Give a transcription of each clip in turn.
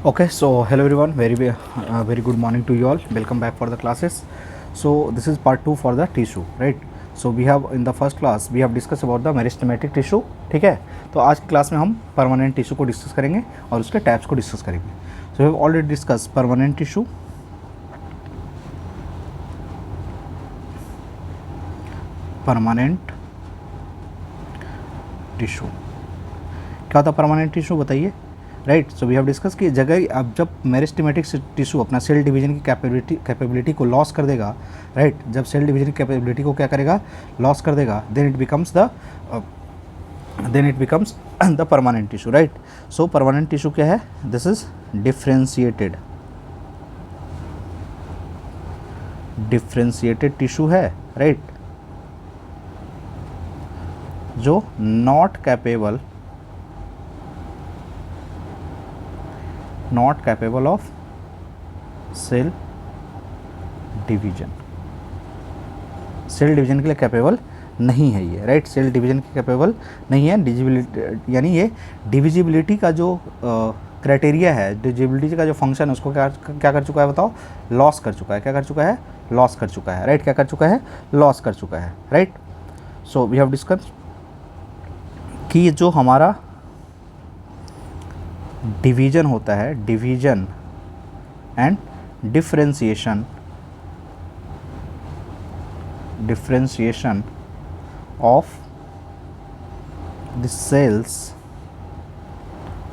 Okay, so hello everyone, very good morning to you all. Welcome back for the classes. So this is part 2 for the tissue, right? So we have in the first class we have discussed about the meristematic tissue, ठीक है। तो आज की class में हम permanent tissue को discuss करेंगे और उसके टाइप्स को डिस्कस करेंगे। So we have already discuss permanent tissue, permanent tissue क्या होता है? परमानेंट टिश्यू बताइए, right. So we have discuss कि जगह अब जब मेरिस्टेमेटिक टिश्यू अपना सेल डिवीजन की कैपेबिलिटी को लॉस कर देगा, राइट। जब सेल डिवीजन की कैपेबिलिटी को क्या करेगा? लॉस कर देगा, then it becomes the permanent tissue, right. So permanent tissue क्या है? दिस इज डिफ्रेंशिएटेड टिश्यू है, राइट, जो not capable of cell division के लिए कैपेबल नहीं है ये, राइट। सेल डिवीजन के कैपेबल नहीं है। डिविजिबिलिटी यानी ये डिविजिबिलिटी का जो क्राइटेरिया है, डिविजिबिलिटी का जो फंक्शन है उसको क्या कर चुका है बताओ? लॉस कर चुका है। क्या कर चुका है? लॉस कर चुका है, राइट। क्या कर चुका है? लॉस कर चुका है, right. So we have discuss कि जो हमारा डिवीजन होता है, division and differentiation of the cells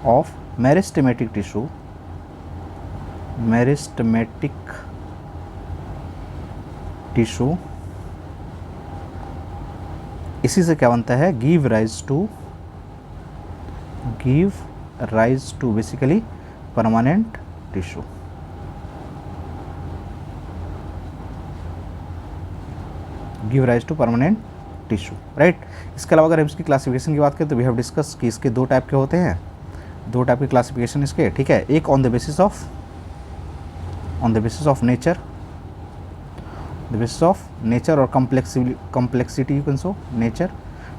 of meristematic tissue इसी से क्या बनता है? Give rise to basically permanent tissue. Give rise to permanent tissue, right. इसके अलावा अगर हम इसकी क्लासिफिकेशन की बात करें तो वी हैव डिस्कस कि इसके दो टाइप के होते हैं, दो टाइप की क्लासिफिकेशन इसके, ठीक है। एक on the basis of nature और complexity you can say nature,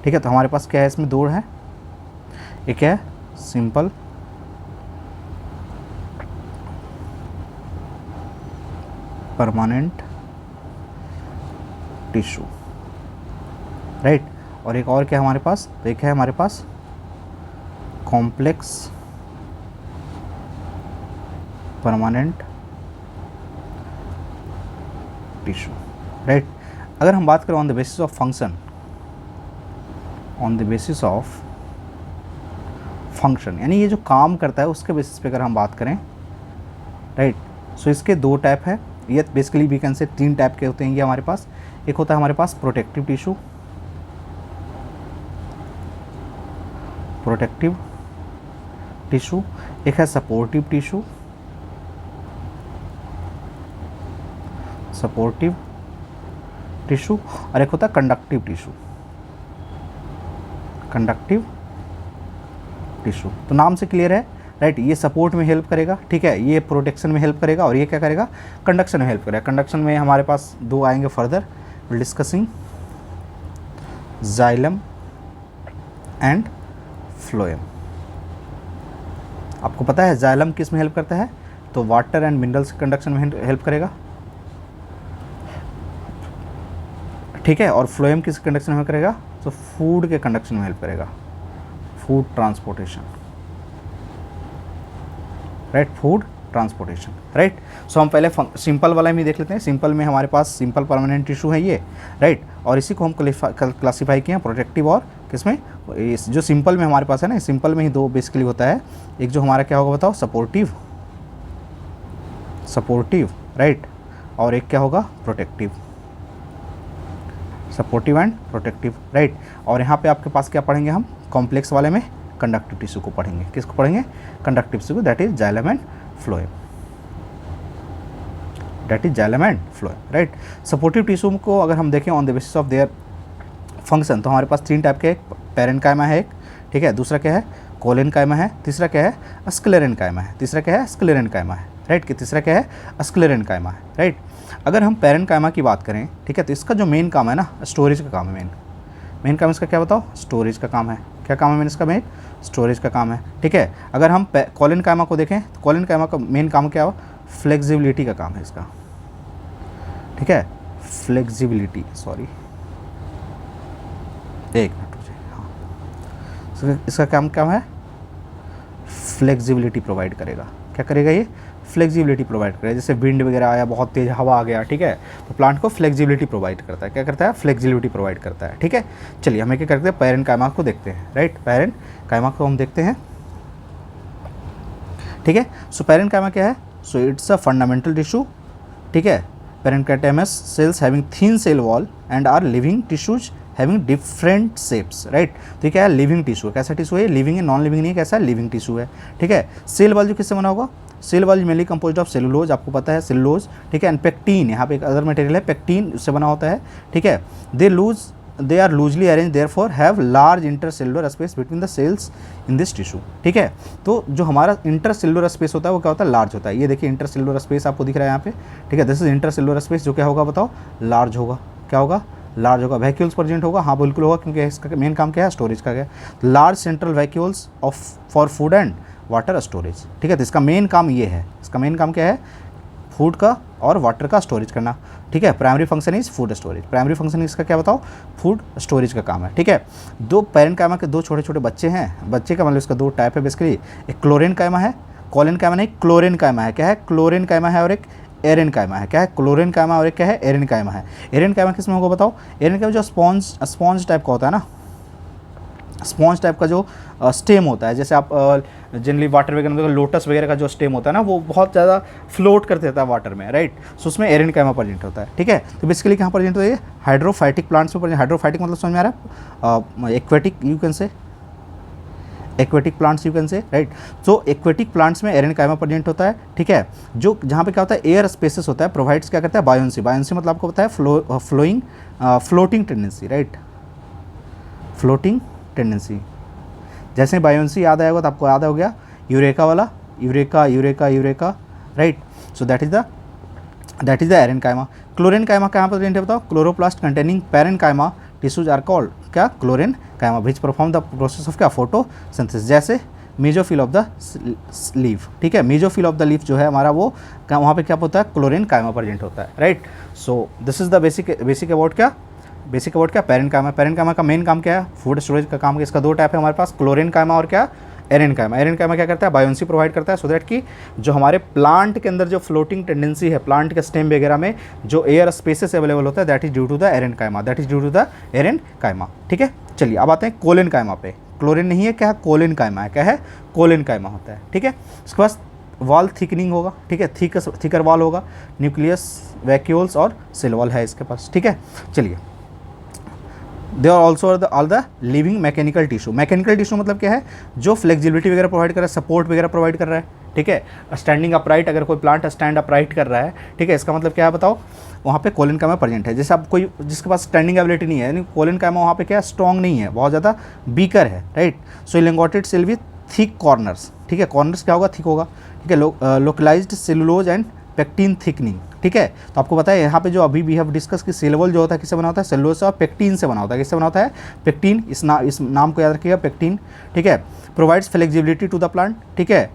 ठीक है। तो हमारे पास क्या है? इसमें दो है, एक है सिंपल परमानेंट टिश्यू, राइट। और एक और क्या है हमारे पास? तो एक है हमारे पास कॉम्प्लेक्स परमानेंट टिश्यू, राइट। अगर हम बात करें on the basis of function यानी ये जो काम करता है उसके बेसिस पे अगर हम बात करें, राइट। सो इसके दो टाइप है, ये बेसिकली वी कैन से तीन टाइप के होते हैं ये हमारे पास। एक होता है हमारे पास प्रोटेक्टिव टिश्यू, एक है सपोर्टिव टिश्यू और एक होता है कंडक्टिव टिश्यू। तो नाम से क्लियर है, राइट। ये सपोर्ट में हेल्प करेगा, ठीक है, ये प्रोटेक्शन में हेल्प करेगा और ये क्या करेगा? कंडक्शन में हेल्प करेगा। कंडक्शन में हमारे पास दो आएंगे further, will discussing xylem and phloem. आपको पता है जाइलम किस में हेल्प करता है? तो वाटर एंड मिनरल्स कंडक्शन में हेल्प करेगा, ठीक है। और फ्लोएम किस कंडक्शन में करेगा? तो फूड के कंडक्शन में हेल्प करेगा, food transportation, right, food transportation, right. So हम पहले सिंपल वाला में देख लेते हैं। सिंपल में हमारे पास सिंपल परमानेंट टिश्यू है ये, राइट। और इसी को हम क्लासीफाई किए हैं प्रोटेक्टिव और किसमें? इस जो सिंपल में हमारे पास है ना, सिंपल में ही दो बेसिकली होता है। एक जो हमारा क्या होगा बताओ? Supportive, right. और एक क्या होगा? Supportive and protective, right. और यहाँ पे आपके पास क्या पढ़ेंगे हम? कॉम्प्लेक्स वाले में कंडक्टिव टिश्यू को पढ़ेंगे। किसको पढ़ेंगे? Conductive tissue, that is xylem and phloem, right. Supportive tissue को अगर हम देखें on the basis of their function तो हमारे पास तीन टाइप के, एक पैरेन्काइमा है, एक, ठीक है, दूसरा क्या है? कोलेनकाइमा है, तीसरा क्या है? स्क्लेरेन्काइमा है, राइट। कि तीसरा क्या है? स्क्लेरेन्काइमा है, राइट। अगर हम पैरेन्काइमा की बात करें, ठीक है, तो इसका जो मेन काम है ना, स्टोरेज का काम है। मेन काम इसका क्या बताओ? स्टोरेज का काम है। क्या काम है इसका? मेन स्टोरेज का काम है, ठीक है। अगर हम कॉलिन कायमा को देखें तो कॉलिन कायमा का मेन काम क्या हो? फ्लेक्सिबिलिटी का काम है इसका, ठीक है। फ्लेक्सिबिलिटी, सॉरी एक मिनट मुझे, हाँ, इसका काम क्या है? फ्लेक्सिबिलिटी प्रोवाइड करेगा। क्या करेगा ये? फ्लेक्सिबिलिटी प्रोवाइड करेगा। जैसे विंड वगैरह आया, बहुत तेज़ हवा आ गया, ठीक है, तो प्लांट को फ्लेक्सिबिलिटी प्रोवाइड करता है। क्या करता है? फ्लेक्सिबिलिटी प्रोवाइड करता है, ठीक है। चलिए हमें क्या करते हैं, पैरेंट कायमा को देखते हैं, राइट। पैरेंट कायमा को हम देखते हैं, ठीक है। सो पैरेंट कायमा क्या है? So it's a fundamental tissue, ठीक है। Parenchymas cells having thin cell wall and are living tissues having different shapes, right. तो ये क्या है? लिविंग टिश्यू है। कैसा टिश्यू है? लिविंग है, नॉन लिविंग नहीं है। कैसा है? लिविंग टिश्यू है, ठीक है। सेल वॉल जो किससे बना होगा? Cell wall mainly composed of cellulose, आपको पता है सेलुलोज, ठीक है। एंड पेक्टीन, यहाँ पे एक अदर मटेरियल है पेक्टीन, उससे बना होता है, ठीक है। They are loosely arrange therefore have large intercellular space between the cells in this tissue, ठीक है। तो जो हमारा इंटरसेलुलर स्पेस होता है वो क्या होता है? लार्ज होता है। ये देखिए इंटरसेलुलर स्पेस आपको दिख रहा है यहाँ पे, ठीक है। दिस इज इंटरसेलुलर स्पेस, जो क्या होगा बताओ? लार्ज होगा। क्या होगा? लार्ज होगा। वैक्यूल्स प्रेजेंट होगा, हाँ बिल्कुल होगा, क्योंकि इसका मेन काम क्या है? स्टोरेज का। क्या? Large central vacuoles of for food and water storage, ठीक है। तो इसका मेन काम ये है। इसका मेन काम क्या है? फूड का और वाटर का स्टोरेज करना, ठीक है। Primary function is food storage. Primary function इसका क्या बताओ? फूड स्टोरेज का काम है, ठीक है। दो पैरेंट कायमा के दो छोटे छोटे बच्चे हैं। बच्चे का मतलब इसका दो टाइप है बेसिकली, एक क्लोरेन कायमा है, कॉलिन कायमा नहीं, क्लोरेन कायमा है। क्या है? क्लोरेन कायमा है और एक एरेन कायमा है। क्या है? क्लोरेन कायमा और एक क्या है? एरेन कायमा है। एरेन कायमा किस में होगा बताओ? एरेन कायमा जो स्पॉन्ज टाइप का होता है ना, स्पॉन्ज टाइप का जो स्टेम होता है, जैसे आप जनरली वाटर वगैरह में लोटस वगैरह का जो स्टेम होता है ना, वो बहुत ज़्यादा फ्लोट करते रहता है वाटर में, राइट। सो उसमें एरेन कायमा प्रेजेंट होता है, ठीक है। तो बेसिकली कहाँ प्रेजेंट होता है? ये हाइड्रोफाइटिक प्लांट्स में प्रेजेंट। हाइड्रोफाइटिक मतलब समझ में आ रहा है? Aquatic you can say, aquatic plants you can say, right. So aquatic plants में एरेन कायमा प्रेजेंट होता है, ठीक है। जो जहाँ पे क्या होता है? एयर स्पेसेस होता है, प्रोवाइड्स क्या करता है? बायोंसी। बायोंसी मतलब आपको पता है floating tendency, right. Floating tendency. जैसे बायोंसी याद आएगा तो आपको याद हो गया यूरेका वाला, eureka eureka eureka, right. So that is the aerenchyma. Chlorenchyma कहाँ पर प्रेजेंट है बताओ? Chloroplast containing parenchyma tissues are called क्या? Chlorenchyma, which perform the process of क्या? फोटोसिंथेसिस। जैसे मेजोफिल ऑफ द लीफ, ठीक है। Mesophyll of the leaf जो है हमारा, वो वहाँ पे क्या होता है? क्लोरेन कायमा प्रेजेंट होता है, right. So this is the basic about क्या? बेसिक अबाउट क्या? पैरेंट कायमा। पैरेंट कायमा का मेन काम क्या है? फूड स्टोरेज का काम है। इसका दो टाइप है हमारे पास, क्लोरेन कायमा और क्या? एरेन कायमा। एरेन कायमा क्या करता है? बायोंसी प्रोवाइड करता है, सो दैट कि जो हमारे प्लांट के अंदर जो फ्लोटिंग टेंडेंसी है, प्लांट के स्टेम वगैरह में जो एयर स्पेसेस अवेलेबल होता है, that is due to the aerenchyma, that is due to the aerenchyma, ठीक है। चलिए अब आते हैं कोलिन कायमा पे। क्लोरिन नहीं है, क्या है? कोलिन कायमा है। क्या है? कोलिन कायमा होता है, ठीक है। उसके बाद वॉल थिकनिंग होगा, ठीक है, थिकर वॉल होगा, न्यूक्लियस, वैक्यूल्स और सेल वॉल है इसके पास, ठीक है। चलिए they are also all the living mechanical tissue. Mechanical tissue मतलब क्या है? जो फ्लेक्सिबिलिटी वगैरह प्रोवाइड कर रहा है, सपोर्ट वगैरह प्रोवाइड कर रहा है, ठीक है। स्टैंडिंग अपराइट, अगर कोई प्लांट स्टैंड अपराइट कर रहा है, ठीक है, इसका मतलब क्या है बताओ? वहाँ पे कोलिन कायमा प्रेजेंट है। जैसे आप कोई जिसके पास स्टैंडिंग एबिलिटी नहीं है, यानी कोलिन कायमा वहाँ पे क्या स्ट्रॉन्ग नहीं है, बहुत ज़्यादा बीकर है, right. So elongated cell with thick corners, ठीक है। कॉर्नर्स क्या होगा? थिक होगा, ठीक है। Localised cellulose and pectin thickening, ठीक है। तो आपको पता है यहाँ पे जो अभी भी हैव डिस्कस कि सेल वॉल जो होता है किससे बना होता है? सेलुलोज और पेक्टिन से बना होता है। किससे बना होता है? पेक्टिन। इस नाम को याद रखिएगा, पेक्टिन, ठीक है। Provides flexibility to the plant, ठीक है।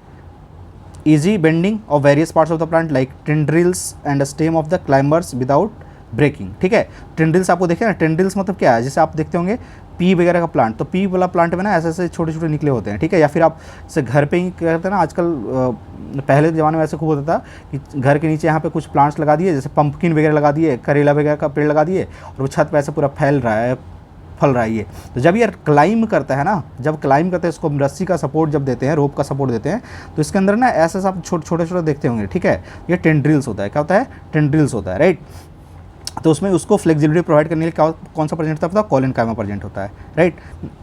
easy bending of various parts of the plant like tendrils and stem of the climbers without breaking, ठीक है। टेंड्रिल्स आपको देखे ना, टेंड्रिल्स मतलब क्या है? जैसे आप देखते होंगे पी वगैरह का प्लांट, तो पी वाला प्लांट में ना ऐसे ऐसे छोटे छोटे निकले होते हैं, ठीक है। या फिर आप जैसे घर पे ही करते हैं ना, आजकल पहले के ज़माने में ऐसे खूब होता था कि घर के नीचे यहाँ पे कुछ प्लांट्स लगा दिए, जैसे पंपकिन वगैरह लगा दिए, करेला वगैरह का पेड़ लगा दिए, और वो छत पे ऐसे पूरा फैल रहा है, फल रहा है ये। तो जब ये क्लाइंब करता है ना, जब क्लाइंब करते हैं, इसको रस्सी का सपोर्ट जब देते हैं, रोप का सपोर्ट देते हैं, तो इसके अंदर ना ऐसे आप छोटे छोटे देखते होंगे, ठीक है। ये टेंड्रिल्स होता है। क्या होता है? टेंड्रिल्स होता है, राइट। तो उसमें उसको फ्लेक्सिबिलिटी प्रोवाइड करने के लिए कौन सा प्रेजेंट होता है? कोलिन कायमा प्रेजेंट होता है, राइट।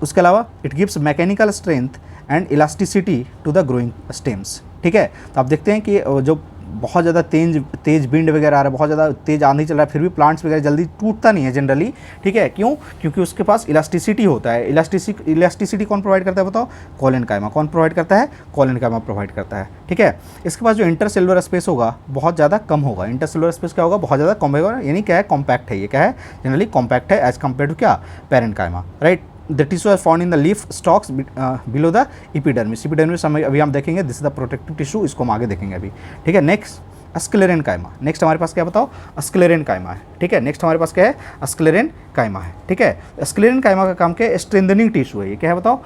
उसके अलावा it gives mechanical strength and elasticity to the growing stems, ठीक है। तो आप देखते हैं कि जो बहुत ज़्यादा तेज विंड वगैरह आ रहा है, बहुत ज़्यादा तेज आंधी चल रहा है, फिर भी प्लांट्स वगैरह जल्दी टूटता नहीं है जनरली, ठीक है। क्यों? क्योंकि उसके पास इलास्टिसिटी होता है। इलास्टिसिटी कौन प्रोवाइड करता है बताओ? कोलिन कायमा। कौन प्रोवाइड करता है? कोलिन कायमा प्रोवाइड करता है, ठीक है। इसके पास जो इंटरसेलुलर स्पेस होगा बहुत ज़्यादा कम होगा। इंटरसेलुलर स्पेस क्या होगा? बहुत ज़्यादा कम होगा, यानी क्या है? कॉम्पैक्ट है। ये क्या है? जनरली कॉम्पैक्ट है एज कम्पेयर टू क्या? Parenchyma, right. The tissue are found in the leaf stalks below the epidermis. Epidermis अभी हम देखेंगे, this is the protective tissue, इसको हम आगे देखेंगे अभी, ठीक है। नेक्स्ट स्क्लेरेन कायमा, नेक्स्ट हमारे पास क्या बताओ, स्क्लेरेन कायमा है, ठीक है। नेक्स्ट हमारे पास क्या है, स्क्लेरेन कायमा है, ठीक है। स्क्लेरेन कायमा का काम क्या है, स्ट्रेंथनिंग टिश्यू है, ये क्या है बताओ,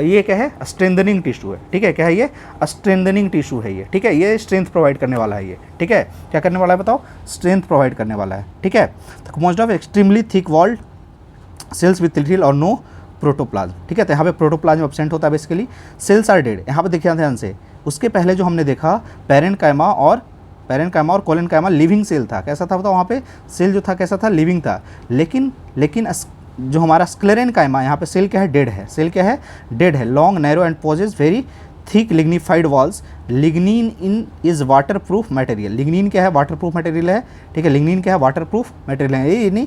ये क्या है, स्ट्रेंथनिंग टिश्यू है, ठीक है। क्या है ये, स्ट्रेंथनिंग टिश्यू है ये, ठीक है। ये स्ट्रेंथ प्रोवाइड करने वाला है ये, ठीक है। क्या करने वाला है बताओ, स्ट्रेंथ प्रोवाइड करने वाला है, ठीक है। तो most of extremely thick walled cells with little और नो प्रोटोप्लाज्म, ठीक है। तो यहाँ पे प्रोटोप्लाज्म एब्सेंट होता है बेसिकली, सेल्स आर डेड। यहाँ पे देखिए ध्यान से, उसके पहले जो हमने देखा पेरेंट कायमा और कोलन कायमा लिविंग सेल था, कैसा था बताओ, वहाँ पे सेल जो था कैसा था, लिविंग था। लेकिन जो हमारा स्क्लेरेन कायमा, यहाँ पे सेल क्या है, डेड है। सेल क्या है, डेड है। Long narrow and possess very thick lignified walls. Lignin in is water proof material. Lignin क्या है, वाटर प्रूफ मटेरियल है, ठीक है। लिग्निन क्या है, वाटर प्रूफ मटेरियल है, ये नहीं,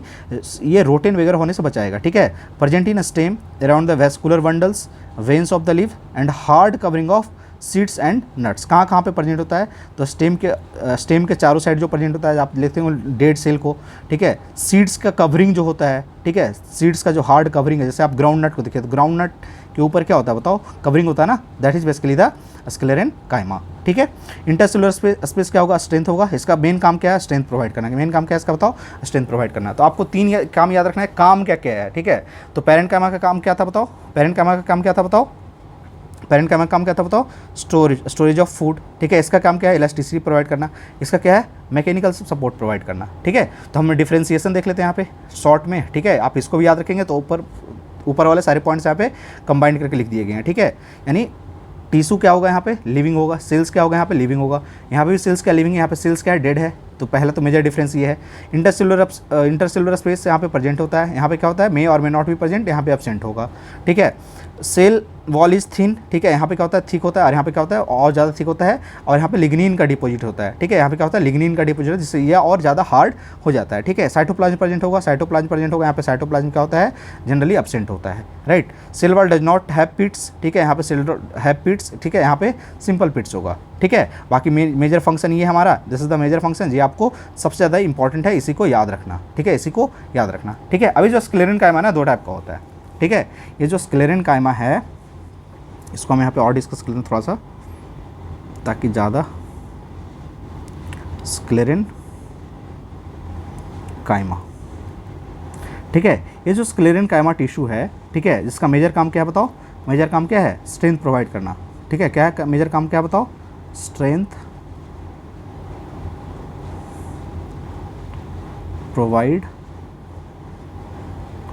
ये रोटेन वगैरह होने से बचाएगा, ठीक है। Present in stem around the vascular bundles veins of the leaf and hard covering of seeds and nuts. कहाँ पे प्रेजेंट होता है, तो स्टेम के चारों साइड जो प्रेजेंट होता है, आप देखते हो डेड सेल को, ठीक है। सीड्स का कवरिंग जो होता है, ठीक है, सीड्स का जो हार्ड कवरिंग है, जैसे आप ग्राउंड नट को देखिए तो ग्राउंड नट के ऊपर क्या होता है बताओ, कवरिंग होता है ना, दैट इज बेसिकली द स्क्लेरेन कायमा, ठीक है। इंटरसेलुलर स्पेस क्या होगा, स्ट्रेंथ होगा। इसका मेन काम क्या है, स्ट्रेंथ प्रोवाइड करना। मेन काम क्या है इसका बताओ, स्ट्रेंथ प्रोवाइड करना। तो आपको 3 काम याद रखना है, काम क्या क्या है, ठीक है। तो पेरेंट कायमा का काम क्या था बताओ, पेरेंट कायमा का काम क्या था बताओ, पेरेंट कायमा का काम क्या था बताओ, स्टोरेज ऑफ फूड, ठीक है। इसका काम क्या है, इलास्टिसिटी प्रोवाइड करना। इसका क्या है, मैकेनिकल सपोर्ट प्रोवाइड करना, ठीक है। तो हम डिफ्रेंसिएशन देख लेते हैं यहाँ पे शॉर्ट में, ठीक है। आप इसको भी याद रखेंगे तो ऊपर वाले सारे पॉइंट्स यहाँ पे कंबाइन करके लिख दिए गए हैं, ठीक है। यानी टिश्यू क्या होगा यहाँ पे, लिविंग होगा। सेल्स क्या होगा यहाँ पे, लिविंग होगा। यहाँ पे भी सेल्स क्या लिविंग है, यहाँ पे सेल्स क्या है, डेड है। तो पहला तो मेजर डिफरेंस ये है। इंटरसेलुलर स्पेस यहाँ पे प्रेजेंट होता है, यहाँ पे क्या होता है, मे और मे नॉट भी प्रेजेंट, यहाँ पे एब्सेंट होगा, ठीक है। सेल वॉल इज थिन, ठीक है। यहाँ पे क्या होता है, थिक होता है, और यहाँ पे क्या होता है, और ज़्यादा थिक होता है, और यहाँ पे लिग्निन का डिपोजिट होता है, ठीक है। यहाँ पे क्या होता है, लिग्निन का डिपोजिट, जिससे यह और ज़्यादा हार्ड हो जाता है, ठीक है। साइटोप्लाज्म प्रेजेंट होगा, यहाँ पे साइटोप्लाज्म क्या होता है, जनरली एब्सेंट होता है, right. Cell wall does not have pits, ठीक है। यहाँ पे सेल हैव पिट्स, ठीक है। यहाँ पे सिंपल पिट्स होगा, ठीक है। बाकी मेजर फंक्शन ये हमारा, this is the major function, ये आपको सबसे ज़्यादा इंपॉर्टेंट है, इसी को याद रखना, ठीक है। इसी को याद रखना, ठीक है। अभी जो स्क्लेरेन कायमा ना 2 टाइप का होता है, ठीक है। ये जो स्क्लेरेन कायमा है, इसको हम यहाँ पे और डिस्कस कर लेते हैं थोड़ा सा, ताकि ज़्यादा। स्क्लेरेन कायमा, ठीक है। ये जो स्क्लेरेन कायमा टिश्यू है, ठीक है, जिसका मेजर काम क्या है बताओ, मेजर काम क्या है, स्ट्रेंथ प्रोवाइड करना, ठीक है। क्या है मेजर काम, क्या बताओ, स्ट्रेंथ प्रोवाइड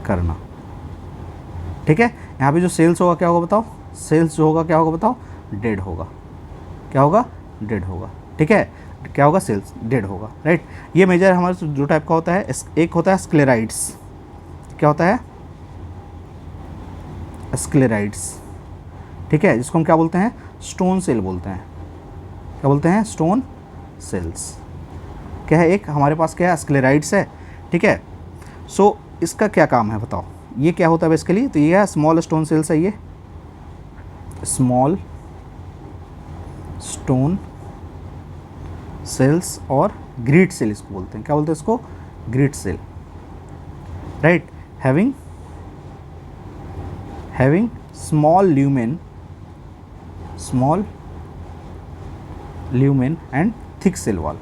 करना, ठीक है। यहाँ पे जो सेल्स होगा क्या होगा बताओ, सेल्स जो होगा क्या होगा बताओ, डेड होगा। क्या होगा, डेड होगा, ठीक है। क्या होगा, सेल्स डेड होगा, राइट। ये मेजर हमारे जो टाइप का होता है, एक होता है स्क्लेराइड्स। क्या होता है, स्क्लेराइड्स, ठीक है, जिसको हम क्या बोलते हैं, स्टोन सेल बोलते हैं। क्या बोलते हैं, स्टोन सेल्स। क्या है, एक हमारे पास क्या है, स्क्लेराइड्स है, ठीक है। सो इसका क्या काम है बताओ, ये क्या होता है बेसिकली, तो ये है स्मॉल स्टोन सेल्स है, ये स्मॉल स्टोन सेल्स, और ग्रिड सेल इसको बोलते हैं। क्या बोलते हैं इसको, grit cell, right. Having small lumen and thick cell wall.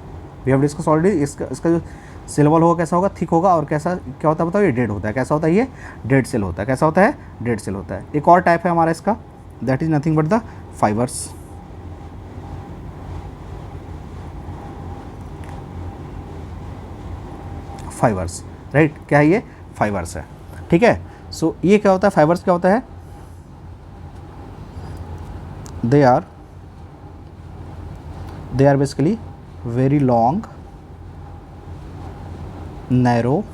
We have discuss already. इसका जो सेल वॉल होगा कैसा होगा, थिक होगा, और कैसा क्या होता है बताओ, ये डेड होता है। कैसा होता है, ये डेड सेल होता है। कैसा होता है, डेड सेल होता है। एक और टाइप है हमारा इसका, that is nothing but the fibres. Fibres, right. क्या है ये, फाइबर्स है, ठीक है। सो ये क्या होता है, फाइबर्स क्या होता है, they are basically very long, narrow,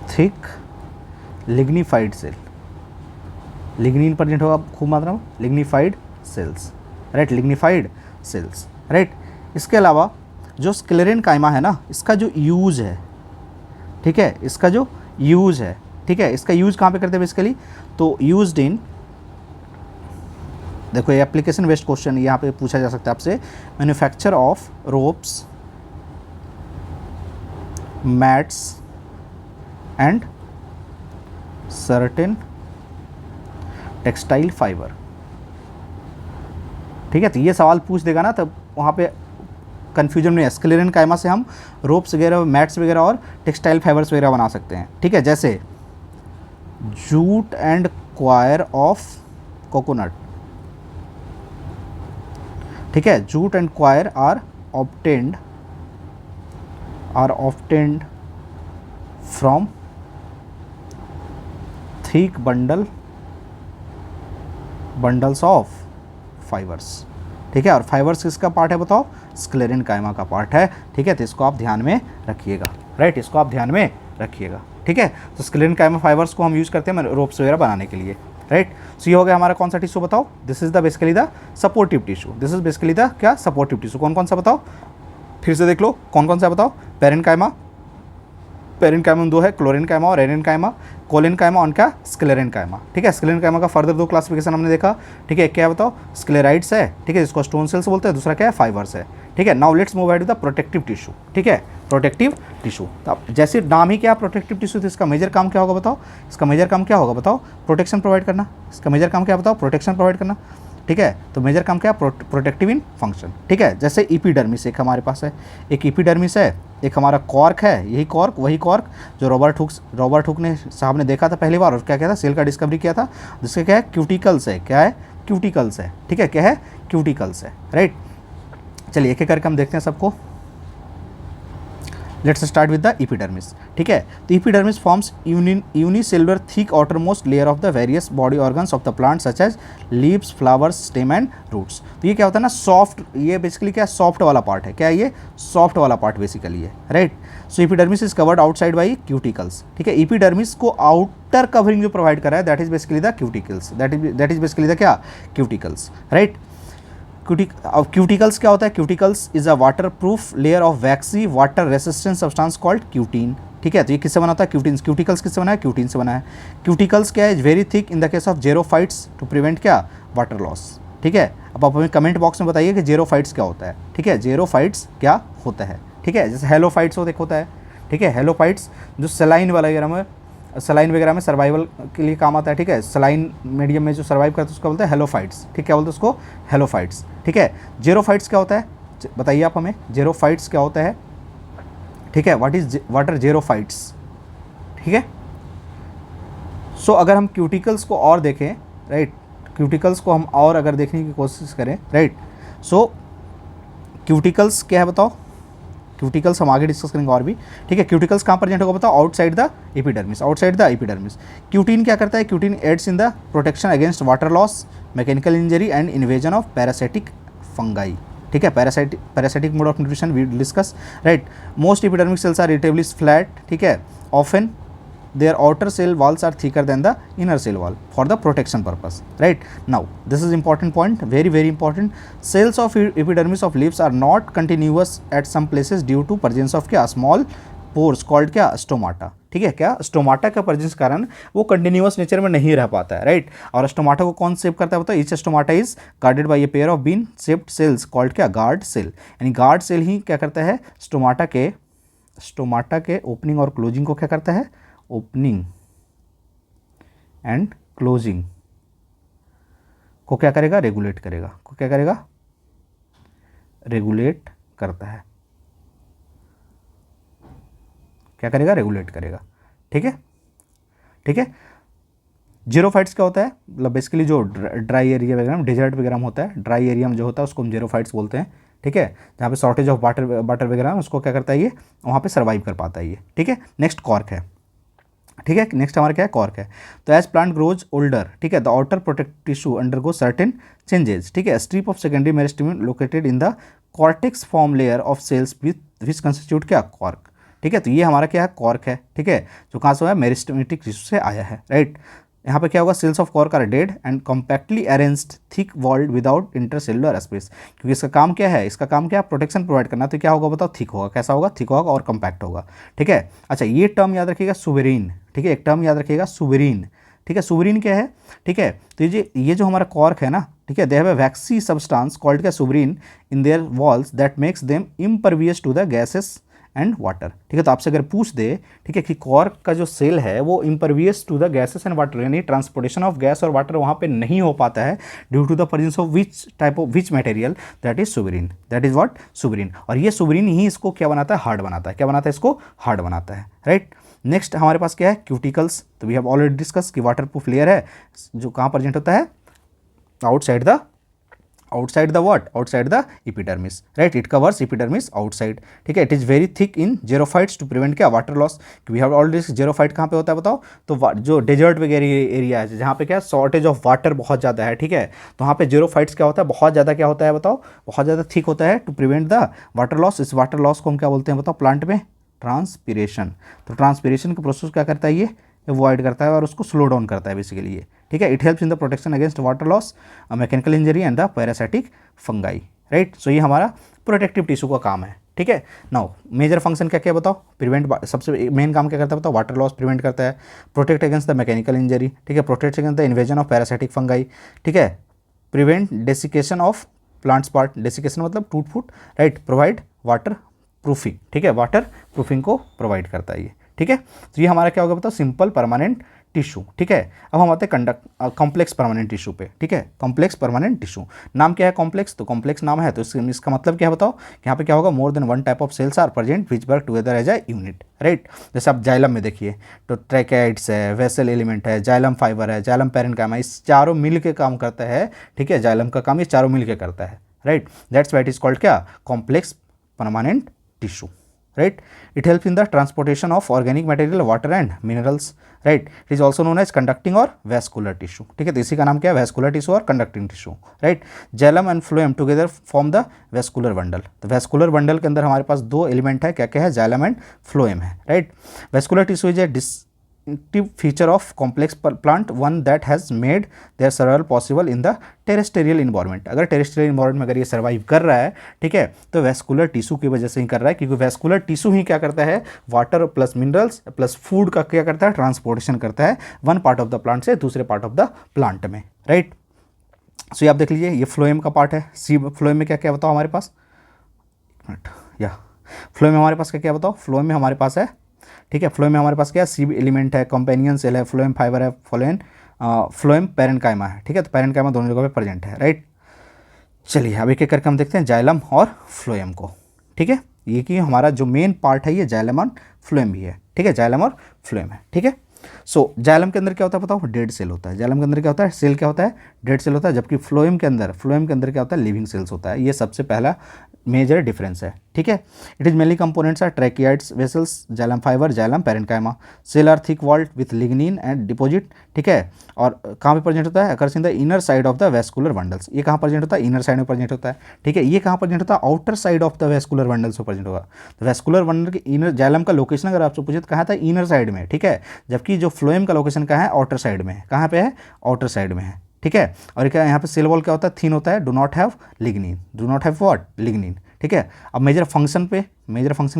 thick, lignified cell. Lignin present होगा खूब मात्रा में, lignified cells, right, lignified cells, right. इसके अलावा जो स्क्लेरेन कायमा है ना, इसका जो यूज़ है, ठीक है, इसका जो यूज़ है, ठीक है, इसका यूज़ कहाँ पे करते हैं बेसिकली, तो यूज्ड इन, देखो ये एप्लीकेशन बेस्ड क्वेश्चन यहाँ पे पूछा जा सकता है आपसे, manufacture of ropes mats and certain textile fibre. ठीक है, तो ये सवाल पूछ देगा ना, तब वहाँ पे कन्फ्यूजन में स्क्लेरन कायमा से हम रोप्स वगैरह, मैट्स वगैरह और टेक्सटाइल फाइबर्स वगैरह बना सकते हैं। ठीक है, जैसे jute and coir of coconut. ठीक है, jute and coir are obtained from thick bundles of fibres. ठीक है, और फाइबर्स किसका पार्ट है बताओ? स्क्लेरन कायमा का पार्ट है। ठीक है, तो इसको आप ध्यान में रखिएगा। राइट, इसको आप ध्यान में रखिएगा। ठीक है, तो स्क्लेरन कायमा फाइबर्स को हम यूज़ करते हैं रोप्स वगैरह बनाने के लिए। राइट, सो ये हो गया हमारा कौन सा टिश्यू बताओ? This is the basically the supportive tissue. This is basically the क्या? Supportive tissue. कौन कौन सा बताओ? फिर से देख लो कौन कौन सा बताओ? पेरेन्काइमा में दो है, क्लोरेन कायमा और एरेन कायमा। कोलिन कायमा और क्या? स्क्लेरन कायमा। ठीक है, स्क्लेरन कायमा का फर्दर दो क्लासिफिकेशन हमने देखा। ठीक है, क्या है बताओ? स्क्लेराइड्स है, ठीक है, जिसको स्टोन सेल्स बोलते हैं, दूसरा क्या है? फाइबर्स है। ठीक है, now let's move ahead to the protective tissue. ठीक है, प्रोटेक्टिव टिश्यू। तो जैसे नाम ही क्या प्रोटेक्टिव टिश्यू, तो इसका मेजर काम क्या होगा बताओ? इसका मेजर काम क्या होगा बताओ? प्रोटेक्शन प्रोवाइड करना। इसका मेजर काम क्या बताओ? प्रोटेक्शन प्रोवाइड करना। ठीक है, तो मेजर काम क्या? Protective in function. ठीक है, जैसे इपीडर्मिस एक हमारे पास है, एक इपीडर्मिस है, एक हमारा कॉर्क है, यही कॉर्क, वही कॉर्क जो रॉबर्ट हुक ने साहब ने देखा था पहली बार, और क्या था? सेल का डिस्कवरी किया था, जिसके क्या है? क्यूटिकल्स है। क्या है? क्यूटिकल्स है। ठीक है, क्या है? क्यूटिकल्स है। राइट, चलिए एक एक करके हम देखते हैं सबको। Let's start with the epidermis. ठीक है, तो epidermis forms unicellular thick outermost layer of the various body organs of the plant such as leaves, flowers, stem and roots. तो ये क्या होता है ना? सॉफ्ट, ये बेसिकली क्या? सॉफ्ट वाला पार्ट है। क्या है ये? सॉफ्ट वाला पार्ट बेसिकली है। Right, so epidermis is covered outside by cuticles. ठीक है, इपीडर्मिस को आउटर कवरिंग जो प्रोवाइड कर रहा है, that is basically the cuticles. That is basically the क्या? क्यूटिकल्स। राइट, क्यूटिकल्स क्या होता है? Cuticles is a water proof layer of vaccine water resistant substance called cutin. ठीक है, तो ये किससे बना होता है? क्यूटीन्स। क्यूटिकल्स किससे बना है? क्यूटीन से बना है। क्यूटिकल्स क्या है? Very thick in the case of xerophytes to prevent क्या? Water loss. ठीक है, अब आप हमें कमेंट बॉक्स में बताइए कि जेरोफाइट्स क्या होता है। ठीक है, जेरोफाइट्स क्या होता है? ठीक है, जैसे हेलोफाइट्स होता है। ठीक है, हेलोफाइट्स जो सलाइन वगैरह में सर्वाइवल के लिए काम आता है। ठीक है, सलाइन मीडियम में जो सर्वाइव करता है उसको बोलते हैं हेलोफाइट्स। ठीक, क्या बोलते हैं उसको? हेलोफाइट्स। ठीक है, जेरोफाइट्स क्या होता है? बताइए आप हमें, जेरोफाइट्स क्या होता है? ठीक है, व्हाट आर जेरोफाइट्स? ठीक है, सो अगर हम क्यूटिकल्स को और देखें, राइट, क्यूटिकल्स को हम और अगर देखने की कोशिश करें, राइट, सो क्यूटिकल्स क्या है बताओ? क्यूटिकल्स हम आगे डिस्कस करेंगे और भी। ठीक है, क्यूटिकल्स कहाँ प्रेजेंट होगा बताओ? Outside the epidermis. Outside the epidermis. Cutin क्या करता है? Cutin aids in the protection against water loss, mechanical injury and invasion of parasitic fungi. ठीक है, parasitic mode of nutrition we discuss. Right, most epidermic cells are relatively flat. ठीक है, often their outer cell walls are thicker than the inner cell wall for the protection purpose. Right, now this is important point, very very important. Cells of epidermis of leaves are not continuous at some places due to presence of क्या? small pores called क्या? Stomata. ठीक है, क्या? Stomata का presence कारण वो continuous nature में नहीं रह पाता है। राइट, और स्टोमाटा को कौन सेव करता है बताओ? Each stomata is guarded by a pair of bean shaped cells called क्या? Guard cell. यानी गार्ड सेल ही क्या करता है? स्टोमाटा के ओपनिंग और क्लोजिंग को क्या करता है? ओपनिंग एंड क्लोजिंग को क्या करेगा? रेगुलेट करेगा। को क्या करेगा? रेगुलेट करता है। क्या करेगा? रेगुलेट करेगा। ठीक है, ठीक है। जीरोफाइट्स क्या होता है? मतलब बेसिकली जो ड्राई एरिया वगैरह में, डेजर्ट वगैरह में होता है, ड्राई एरिया में जो होता है उसको हम जीरोफाइट्स बोलते हैं। ठीक है, जहाँ पे शॉर्टेज ऑफ वाटर वगैरह उसको क्या करता है? ये वहाँ पे सर्वाइव कर पाता है ये। ठीक है, नेक्स्ट कॉर्क है। ठीक है, नेक्स्ट हमारा क्या है? कॉर्क है। तो एज प्लांट ग्रोज ओल्डर, ठीक है, the outer protective tissue undergo certain changes. ठीक है, strip of secondary meristem located in the cortex form layer of cells which constitute क्या? कॉर्क। ठीक है, तो ये हमारा क्या है? कॉर्क है। ठीक है, जो कहाँ से आया? मेरिस्टेमेटिक टिश्यू से आया है। राइट, यहाँ पे क्या होगा? Cells of cork are dead and compactly arranged thick walled without intercellular space. क्योंकि इसका काम क्या है? इसका काम क्या? प्रोटेक्शन प्रोवाइड करना। तो क्या होगा बताओ? थिक होगा। कैसा होगा? थिक होगा और कॉम्पैक्ट होगा। ठीक है, अच्छा ये टर्म याद रखिएगा, सुवेरीन। ठीक है, एक टर्म याद रखिएगा, सुवेरीन। ठीक है, सुवेरीन क्या है? ठीक है, तो ये जो हमारा कॉर्क है ना, ठीक है, they have a waxy substance called क्या? Suberin in their walls that makes them impervious to the gases and water. ठीक है, तो आपसे अगर पूछ दे, ठीक है, कि कॉर्क का जो सेल है वो impervious to the gases and water, यानी ट्रांसपोर्टेशन ऑफ गैस और वाटर वहाँ पे नहीं हो पाता है due to the presence of which material, that is suberin, that is what suberin. और ये सुबरीन ही इसको क्या बनाता है, हार्ड बनाता है। क्या बनाता है, इसको हार्ड बनाता है, राइट। नेक्स्ट हमारे पास क्या है, क्यूटिकल्स। तो वी हैव ऑलरेडी डिस्कस कि वाटर प्रूफ लेयर है जो कहाँ प्रेजेंट होता है, outside the what, outside the epidermis, right. It covers epidermis outside. ठीक है, it is very thick in xerophytes to prevent क्या, water loss. We have already, xerophyte कहाँ पे होता है बताओ, तो जो डेजर्ट वगैरह एरिया है जहाँ पे क्या शॉर्टेज ऑफ वाटर बहुत ज़्यादा है, ठीक है, तो वहाँ पे जेरोफाइट्स क्या होता है, बहुत ज़्यादा क्या होता है बताओ, बहुत ज़्यादा थिक होता है to prevent the water loss. इस वाटर लॉस को हम क्या बोलते हैं बताओ प्लांट में, ट्रांसपिरेशन। तो ट्रांसपिरेशन का प्रोसेस क्या करता है, ये अवॉइड करता है और उसको स्लो डाउन करता है बेसिकली ये। ठीक है, it helps in the protection against water loss, mechanical injury and the parasitic fungi, right. So ये हमारा प्रोटेक्टिव टिश्यू का काम है। ठीक है, नाउ मेजर फंक्शन क्या क्या बताओ, प्रिवेंट, सबसे मेन काम क्या करता है बताओ, वाटर लॉस प्रिवेंट करता है, protect against the mechanical injury, ठीक है, protect against the invasion of parasitic fungi, ठीक है, prevent desiccation of plants part, desiccation मतलब टूट फूट, राइट, प्रोवाइड वाटर प्रूफिंग, ठीक है, वाटर प्रूफिंग को प्रोवाइड करता है ये। ठीक है, तो ये हमारा क्या होगा बताओ, सिंपल परमानेंट टिश्यू। ठीक है, अब हम आते हैं कॉम्प्लेक्स परमानेंट टिश्यू पे। ठीक है, कॉम्प्लेक्स परमानेंट टिश्यू, नाम क्या है कॉम्प्लेक्स, तो कॉम्प्लेक्स नाम है तो इसका मतलब क्या है बताओ, कि यहाँ पे क्या होगा, more than one type of cells are present which work together as a unit, right. जैसे आप जाइलम में देखिए तो ट्रैकेइड्स है, वेसल एलिमेंट है, जाइलम फाइबर है, जाइलम पैरेन्काइमा, इस चारों मिल के काम करता है। ठीक है, जाइलम का काम ये चारों मिल के करता है, right. That's why it is called क्या, complex permanent tissue, right. It helps in the transportation of organic material, water and minerals, right. It is also known as conducting or vascular tissue. ठीक है, तो इसी का नाम क्या है, vascular tissue और conducting tissue, right. Xylem and phloem together form the vascular bundle. तो vascular bundle के अंदर हमारे पास दो एलिमेंट है, क्या क्या है, xylem and phloem है, right. Vascular tissue is a distinctive feature of complex plant, one that has made their survival possible in the terrestrial environment. अगर टेरेस्ट्रियल इन्वायरमेंट में अगर ये सर्वाइव कर रहा है, ठीक है, तो वैस्कुलर टिश्यू की वजह से ही कर रहा है, क्योंकि वैस्कुलर टिश्यू ही क्या करता है, water plus minerals plus food का क्या करता है, ट्रांसपोर्टेशन करता है one part of the plant से दूसरे पार्ट ऑफ द प्लांट में, राइट। सो ये आप देख लीजिए, ये फ्लोएम का पार्ट है। सी फ्लोएम में क्या क्या बताओ हमारे पास, या फ्लोएम में हमारे पास क्या क्या बताओ, फ्लोएम में हमारे पास है, ठीक है, फ्लोएम में हमारे पास क्या है, सी एलिमेंट है, कंपेनियन सेल है, फ्लोएम फाइबर है, फ्लोएम पैरेन्काइमा है। ठीक है, तो पैरेन्काइमा दोनों जगह पे प्रेजेंट है, राइट। चलिए अब एक एक करके हम देखते हैं जाइलम और फ्लोएम को। ठीक है, ये कि हमारा जो मेन पार्ट है ये जाइलम और फ्लोएम भी है। ठीक है, जाइलम और फ्लोएम है। ठीक है, सो जाइलम के अंदर क्या होता है बताओ, डेड सेल होता है। जाइलम के अंदर क्या होता है, सेल क्या होता है, डेड सेल होता है, जबकि फ्लोएम के अंदर क्या होता है, लिविंग सेल्स होता है। ये सबसे पहला मेजर डिफरेंस है। ठीक है, it is mainly components are tracheids, vessels, xylem fibre, xylem parenchyma. Cell are thick walled with lignin and deposit. ठीक है, और कहाँ पे प्रेजेंट होता है, occurs in the inner side of the vascular bundles. ये कहाँ प्रेजेंट होता है, इनर साइड में प्रेजेंट होता है। ठीक है, ये कहाँ प्रेजेंट होता है, outer side of the vascular bundles में प्रेजेंट होगा। तो वैस्कुलर बंडल के इनर, जाइलम का लोकेशन अगर आपसे पूछे तो कहाँ था, इनर साइड में। ठीक है, जबकि जो फ्लोएम का लोकेशन कहाँ है, आउटर साइड में है। कहाँ पे है, आउटर साइड में है। ठीक है, और क्या यहाँ पे सेल वॉल क्या होता है, थिन होता है, do not have lignin, do not have what, lignin. ठीक है, अब मेजर फंक्शन की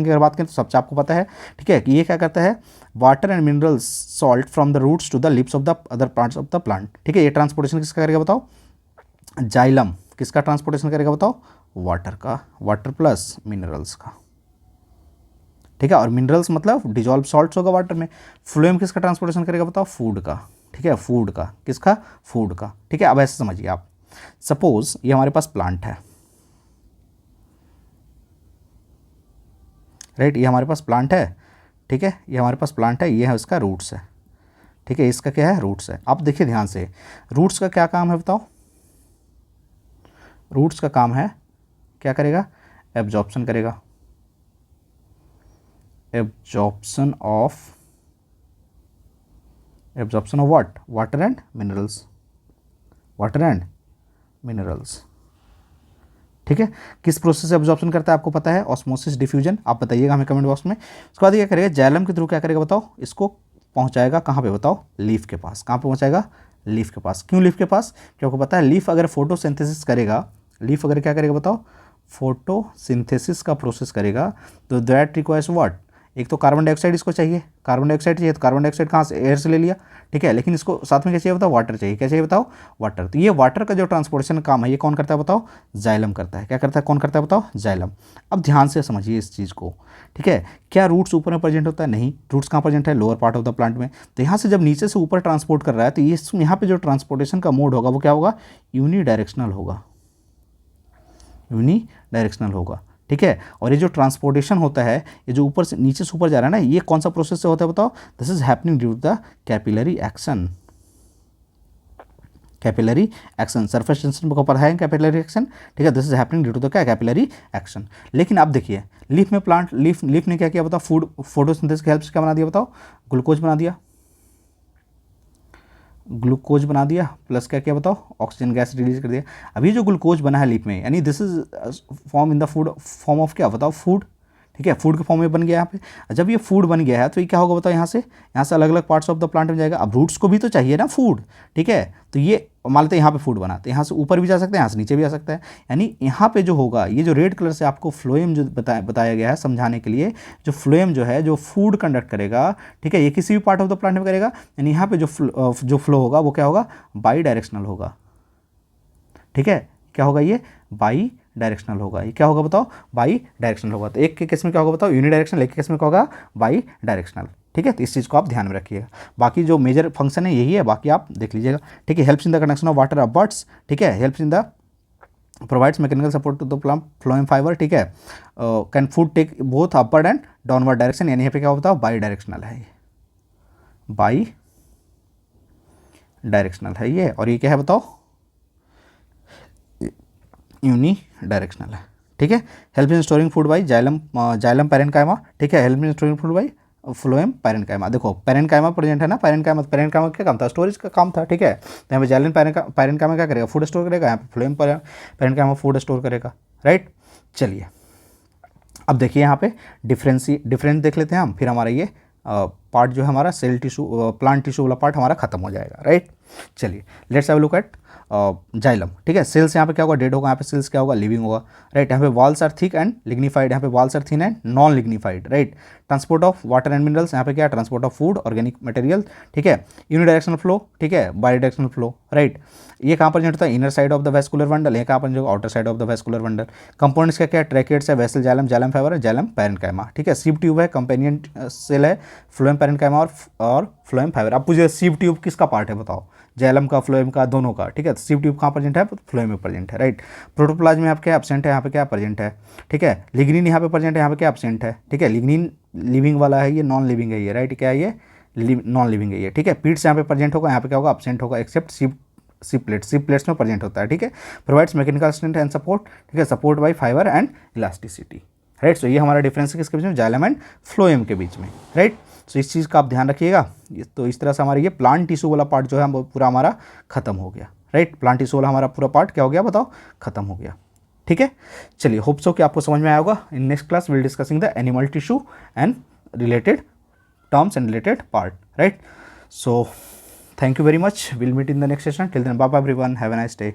अगर बात करें तो सबसे आपको पता है, ठीक है, कि ये क्या करता है, water and minerals salt from the roots to the lips of the other parts of the plant. ठीक है, ये ट्रांसपोर्टेशन किसका करेगा बताओ, जाइलम किसका ट्रांसपोर्टेशन करेगा बताओ, वाटर का, वाटर प्लस मिनरल्स का। ठीक है, और मिनरल्स मतलब डिजॉल्व सॉल्ट्स होगा वाटर में। फ्लोएम किसका ट्रांसपोर्टेशन करेगा बताओ, फूड का। ठीक है, फूड का, किसका, फूड का। ठीक है, अब ऐसे समझिए आप, सपोज ये हमारे पास प्लांट है, राइट, ये हमारे पास प्लांट है। ठीक है, ये हमारे पास प्लांट है, ये है उसका रूट्स है। ठीक है, इसका क्या है, रूट्स है। अब देखिए ध्यान से, रूट्स का क्या काम है बताओ, रूट्स का काम है, क्या करेगा, एब्जॉर्प्शन करेगा, absorption of what, water and minerals, water and minerals. ठीक है, किस प्रोसेस से एब्जॉर्प्शन करता है आपको पता है, ऑस्मोसिस, डिफ्यूजन, आप बताइएगा हमें कमेंट बॉक्स में। उसके बाद क्या करेगा, जाइलम के थ्रू क्या करेगा बताओ, इसको पहुंचाएगा कहाँ पे बताओ, लीफ के पास। कहाँ पे पहुंचाएगा, लीफ के पास। क्यों लीफ के पास, क्योंकि पता है लीफ अगर फोटोसिंथेसिस करेगा, लीफ अगर क्या करेगा बताओ, फोटोसिंथेसिस का प्रोसेस करेगा, तो दैट रिक्वायर्स व्हाट, एक तो कार्बन डाइऑक्साइड इसको चाहिए, कार्बन डाइऑक्साइड चाहिए, तो कार्बन डाइऑक्साइड कहाँ से, एयर से ले लिया, ठीक है, लेकिन इसको साथ में क्या चाहिए बताओ, वाटर चाहिए, क्या चाहिए बताओ, वाटर। तो ये वाटर का जो ट्रांसपोर्टेशन काम है ये कौन करता है बताओ, जाइलम करता है। क्या करता है, कौन करता है बताओ, जाइलम। अब ध्यान से समझिए इस चीज़ को, ठीक है। क्या रूट्स ऊपर में प्रेजेंट होता है, नहीं, रूट्स कहाँ प्रेजेंट है, lower part of the plant में। तो यहाँ से जब नीचे से ऊपर ट्रांसपोर्ट कर रहा है तो ये यहाँ पे जो ट्रांसपोर्टेशन का मोड होगा वो क्या होगा, यूनी डायरेक्शनल होगा, यूनी डायरेक्शनल होगा, ठीक है। और ये जो ट्रांसपोर्टेशन होता है, ये जो ऊपर से नीचे से ऊपर जा रहा है ना, ये कौन सा प्रोसेस से होता है बताओ, this is happening due to the capillary action, capillary action, surface tension को पढ़ा है कैपिलरी एक्शन, ठीक है, this is happening due to the क्या, कैपिलरी एक्शन। लेकिन अब देखिए लीफ में प्लांट, लीफ ने क्या किया बताओ, फूड फोटोसिंथेसिस की हेल्प से क्या बना दिया बताओ, ग्लूकोज बना दिया, ग्लूकोज बना दिया, प्लस क्या किया बताओ, ऑक्सीजन गैस रिलीज कर दिया। अभी जो ग्लूकोज बना है लीफ में, यानी this is form in the food, form of क्या बताओ, फूड, ठीक है, फूड के फॉर्म में बन गया यहाँ पे। जब ये फूड बन गया है तो ये क्या होगा बताओ, यहाँ से अलग अलग पार्ट्स ऑफ द प्लांट में जाएगा। अब रूट्स को भी तो चाहिए ना फूड, ठीक है, तो ये मान लेते हैं यहाँ पे फूड बना, तो यहाँ से ऊपर भी जा सकते हैं, यहाँ से नीचे भी आ सकता है। यानी यहाँ पे जो होगा, ये जो रेड कलर से आपको फ्लोएम जो बताया गया है समझाने के लिए, जो फ्लोएम जो है जो फूड कंडक्ट करेगा, ठीक है, ये किसी भी पार्ट ऑफ द प्लांट में करेगा, यानी यहाँ पे जो फ्लो होगा वो क्या होगा, बाई डायरेक्शनल होगा, ठीक है। क्या होगा, ये बाई डायरेक्शनल होगा। ये क्या होगा बताओ, बाई डायरेक्शनल होगा। तो एक के केस में क्या होगा बताओ, यूनि डायरेक्शनल, एक के केस में क्या होगा, बाई डायरेक्शनल, ठीक है। तो इस चीज़ को आप ध्यान में रखिएगा। बाकी जो मेजर फंक्शन है यही है, बाकी आप देख लीजिएगा, ठीक है। Helps in the conduction of water upwards, ठीक है, helps in the provides mechanical support to the plant phloem fibre, ठीक है। Can food take both upward and downward direction, यानी यहाँ पे क्या होता है, बाई डायरेक्शनल है, बाई डायरेक्शनल है ये। और ये क्या है बताओ, यूनी डायरेक्शनल है, ठीक है। Help in storing food by xylem, xylem parenchyma, ठीक है। Help in storing food by phloem parenchyma. देखो पैरेन्काइमा प्रेजेंट है ना, पैरेन्काइमा क्या काम था, स्टोरेज का काम था, ठीक है। तो यहाँ पे जाइलम पैरेन्काइमा क्या करेगा, फूड स्टोर करेगा, यहाँ पे फ्लोएम पैरेन्काइमा फूड स्टोर करेगा, राइट। चलिए अब देखिए यहाँ पे डिफरेंस देख लेते हैं हम, फिर हमारा ये पार्ट जो है हमारा सेल टिश्यू प्लांट टिश्यू वाला पार्ट हमारा खत्म हो जाएगा, राइट। चलिए let's have a look at xylem, ठीक है। सेल्स यहाँ पे क्या होगा, डेड होगा, यहाँ पे सेल्स क्या होगा, लिविंग होगा, राइट। यहाँ पे walls are thick and lignified, यहाँ पे walls are thin and non lignified, right. Transport of water and minerals, यहाँ पे क्या है, transport of food organic material, ठीक है। यूनिडायरेक्शनल फ्लो, ठीक है, बाई डायरेक्शनल फ्लो, राइट। ये कहाँ पर होता है, inner side of the vascular bundle, ये कहाँ पर जो outer side of the vascular bundle. Components क्या क्या, ट्रैकेट्स है, वेसल जाइलम, जाइलम फाइबर है, जाइलम पैरेन्काइमा, ठीक है। सीव ट्यूब है, कंपेनियन सेल है, फ्लोएम पैरेन्काइमा और फ्लोएम फाइबर। अब पूछे सीव ट्यूब किसका पार्ट है बताओ, जाइलम का, फ्लोएम का, दोनों का, ठीक है। सीव ट्यूब कहाँ प्रेजेंट है, फ्लोएम में प्रेजेंट है, राइट। प्रोटोप्लाज्म में आपके एब्सेंट है, यहाँ पे क्या प्रेजेंट है, ठीक है। लिग्निन यहाँ पे प्रेजेंट है, यहाँ पे क्या एब्सेंट है, ठीक है। लिग्निन लिविंग वाला है, ये नॉन लिविंग है ये, राइट। क्या है ये, नॉन लिविंग है ये, ठीक है। पीट्स यहाँ पे प्रेजेंट होगा, यहाँ पे क्या होगा, एब्सेंट होगा, एक्सेप्ट सिप प्लेट्स में प्रेजेंट होता है, ठीक है। Provides mechanical strength and support, ठीक है, support by fibre and elasticity, right. So ये हमारा डिफरेंस है किसके बीच में, जाइलम एंड फ्लोएम के बीच में, राइट। सो इस चीज़ का आप ध्यान रखिएगा। तो इस तरह से हमारा ये प्लांट टिश्यू वाला पार्ट जो है वो पूरा हमारा खत्म हो गया, राइट। प्लांट टिश्यू वाला हमारा पूरा पार्ट क्या हो गया बताओ, खत्म हो गया, ठीक है। चलिए होप सो कि आपको समझ में आया होगा। In next class will discussing the animal tissue and related terms and related part, right? So thank you very much, we'll meet in the next session. Till then, bye bye everyone, have a nice day.